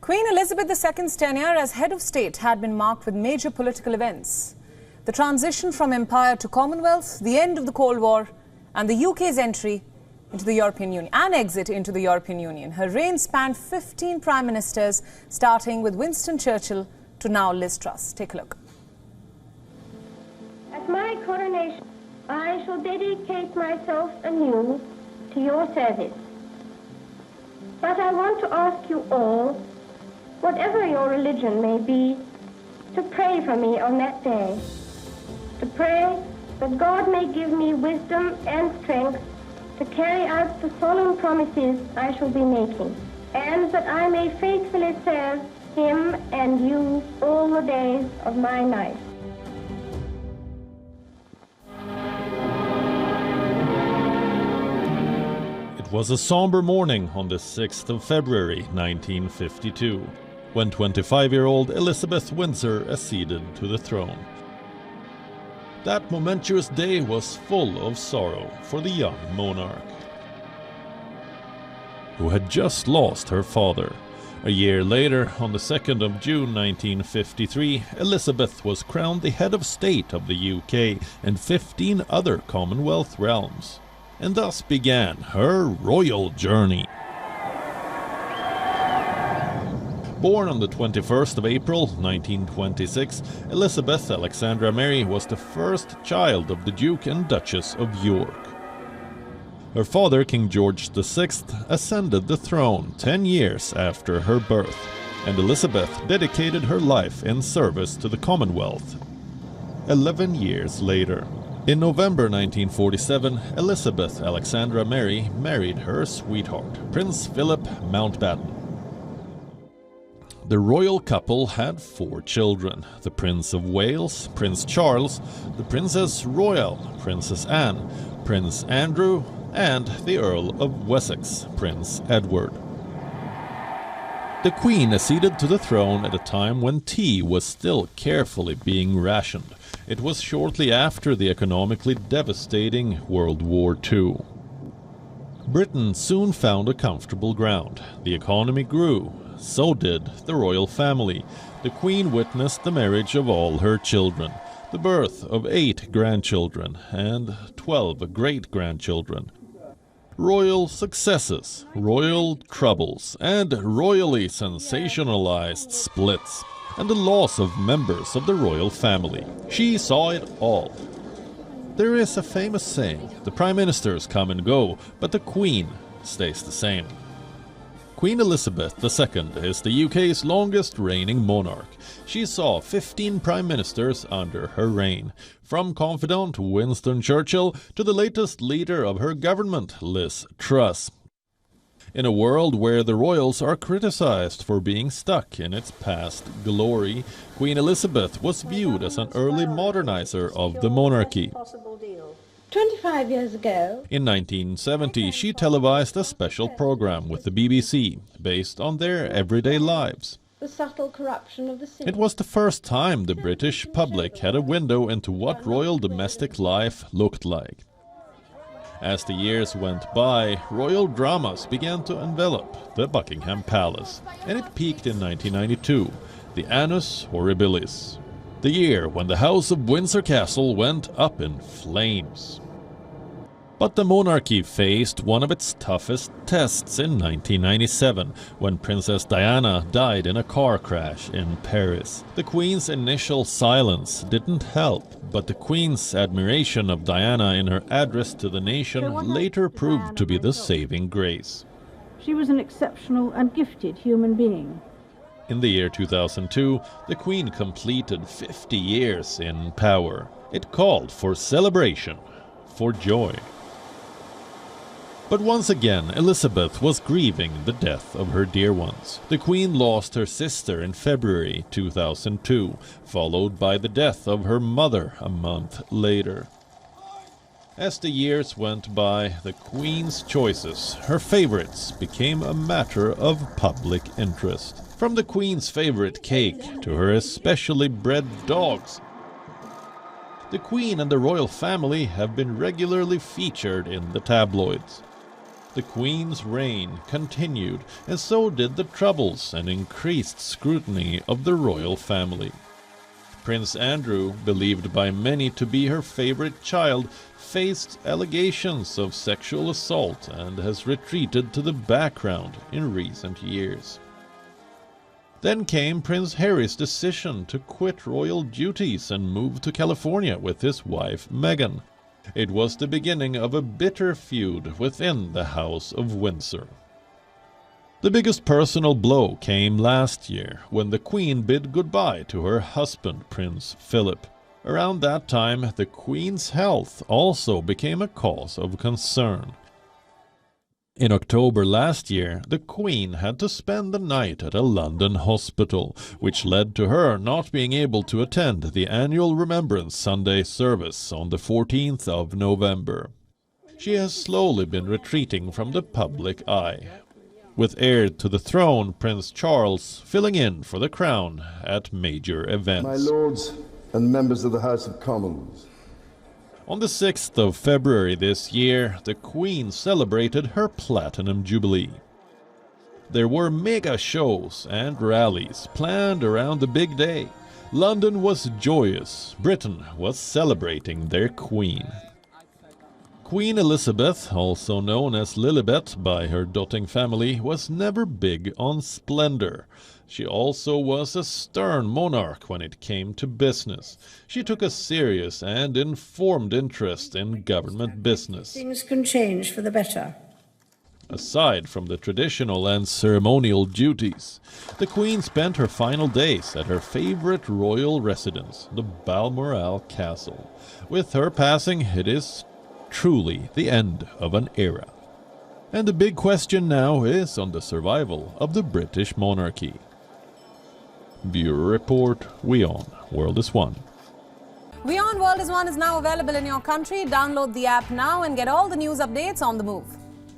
Queen Elizabeth II's tenure as head of state had been marked with major political events. The transition from empire to Commonwealth, the end of the Cold War, and the UK's entry into the European Union and exit into the European Union. Her reign spanned 15 prime ministers, starting with Winston Churchill to now Liz Truss. Take a look. At my coronation, I shall dedicate myself anew to your service. But I want to ask you all, whatever your religion may be, to pray for me on that day. To pray that God may give me wisdom and strength to carry out the solemn promises I shall be making, and that I may faithfully serve Him and you all the days of my life. It was a somber morning on the 6th of February 1952, when 25-year-old Elizabeth Windsor acceded to the throne. That momentous day was full of sorrow for the young monarch, who had just lost her father. A year later, on the 2nd of June 1953, Elizabeth was crowned the head of state of the UK and 15 other Commonwealth realms, and thus began her royal journey. Born on the 21st of April 1926, Elizabeth Alexandra Mary was the first child of the Duke and Duchess of York. Her father, King George VI, ascended the throne 10 years after her birth, and Elizabeth dedicated her life in service to the Commonwealth 11 years later. In November 1947, Elizabeth Alexandra Mary married her sweetheart, Prince Philip Mountbatten. The royal couple had 4 children: the Prince of Wales, Prince Charles, the Princess Royal, Princess Anne, Prince Andrew, and the Earl of Wessex, Prince Edward. The Queen acceded to the throne at a time when tea was still carefully being rationed. It was shortly after the economically devastating World War II. Britain soon found a comfortable ground. The economy grew. So did the royal family. The Queen witnessed the marriage of all her children, the birth of 8 grandchildren and 12 great-grandchildren. Royal successes, royal troubles, and royally sensationalized splits, and the loss of members of the royal family. She saw it all. There is a famous saying, the prime ministers come and go, but the Queen stays the same. Queen Elizabeth II is the UK's longest reigning monarch. She saw 15 prime ministers under her reign, from confidant Winston Churchill to the latest leader of her government, Liz Truss. In a world where the royals are criticized for being stuck in its past glory, Queen Elizabeth was viewed as an early modernizer of the monarchy. 25 years ago, in 1970, she televised a special program with the BBC, based on their everyday lives. the subtle corruption of the city. It was the first time the British public had a window into what royal domestic life looked like. As the years went by, royal dramas began to envelop the Buckingham Palace, and it peaked in 1992, the Annus Horribilis, the year when the House of Windsor Castle went up in flames. But the monarchy faced one of its toughest tests in 1997, when Princess Diana died in a car crash in Paris. The Queen's initial silence didn't help, but the Queen's admiration of Diana in her address to the nation later proved to be the saving grace. She was an exceptional and gifted human being. In the year 2002, the Queen completed 50 years in power. It called for celebration, for joy. But once again, Elizabeth was grieving the death of her dear ones. The Queen lost her sister in February 2002, followed by the death of her mother a month later. As the years went by, the Queen's choices, her favorites, became a matter of public interest. From the Queen's favorite cake to her especially bred dogs, the Queen and the royal family have been regularly featured in the tabloids. The Queen's reign continued, and so did the troubles and increased scrutiny of the royal family. Prince Andrew, believed by many to be her favorite child, faced allegations of sexual assault and has retreated to the background in recent years. Then came Prince Harry's decision to quit royal duties and move to California with his wife Meghan. It was the beginning of a bitter feud within the House of Windsor. The biggest personal blow came last year when the Queen bid goodbye to her husband, Prince Philip. Around that time, the Queen's health also became a cause of concern. In October last year, the Queen had to spend the night at a London hospital, which led to her not being able to attend the annual Remembrance Sunday service on the 14th of November. She has slowly been retreating from the public eye, with heir to the throne, Prince Charles, filling in for the Crown at major events. My lords and members of the House of Commons. On the 6th of February this year, the Queen celebrated her Platinum Jubilee. There were mega shows and rallies planned around the big day. London was joyous. Britain was celebrating their Queen. Queen Elizabeth, also known as Lilibet by her doting family, was never big on splendor. She also was a stern monarch when it came to business. She took a serious and informed interest in government business. Things can change for the better. Aside from the traditional and ceremonial duties, the Queen spent her final days at her favorite royal residence, the Balmoral Castle. With her passing, it is truly the end of an era. And the big question now is on the survival of the British monarchy. Bureau Report, WION World is One. WION World is One is now available in your country. Download the app now and get all the news updates on the move.